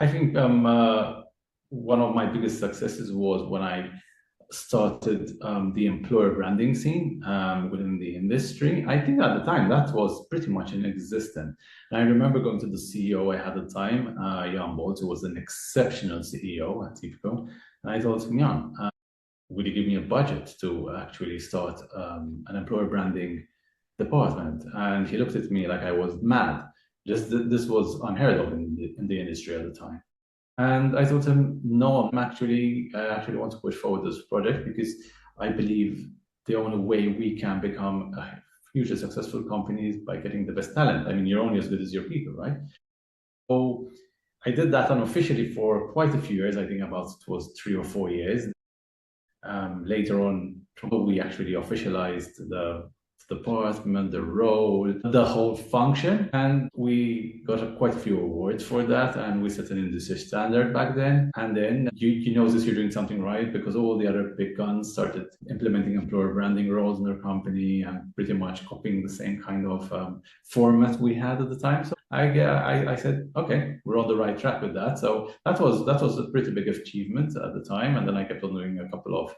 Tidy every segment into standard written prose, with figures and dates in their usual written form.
I think one of my biggest successes was when I started the employer branding scene within the industry. I think at the time that was pretty much inexistent. And I remember going to the CEO I had at the time, Jan Bolt, who was an exceptional CEO at Tipico. And I told him, Jan, would you give me a budget to actually start an employer branding department? And he looked at me like I was mad. Just this was unheard of in the industry at the time. And I told him, no, I actually want to push forward this project because I believe the only way we can become a hugely successful company is by getting the best talent. I mean, you're only as good as your people, right? So I did that unofficially for quite a few years. I think about it was 3 or 4 years. Later on, we actually officialized the department, the role, the whole function, and we got quite a few awards for that. And we set an industry standard back then. And then you know this, you're doing something right because all the other big guns started implementing employer branding roles in their company and pretty much copying the same kind of format we had at the time. So I said, okay, we're on the right track with that. So that was a pretty big achievement at the time. And then I kept on doing a couple of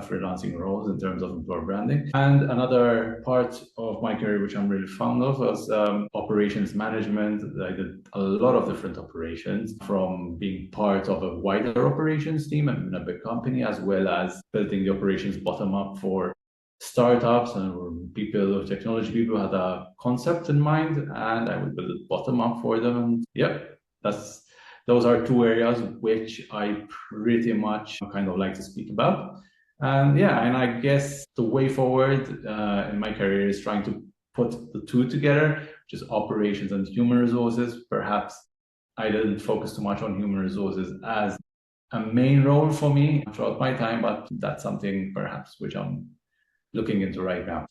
freelancing roles in terms of employer branding. And another part of my career, which I'm really fond of, was operations management. I did a lot of different operations, from being part of a wider operations team in a big company, as well as building the operations bottom up for startups and people, technology people had a concept in mind, and I would build it bottom up for them. And yep, those are two areas which I pretty much kind of like to speak about. And yeah, and I guess the way forward in my career is trying to put the two together, which is operations and human resources. Perhaps I didn't focus too much on human resources as a main role for me throughout my time, but that's something perhaps which I'm looking into right now.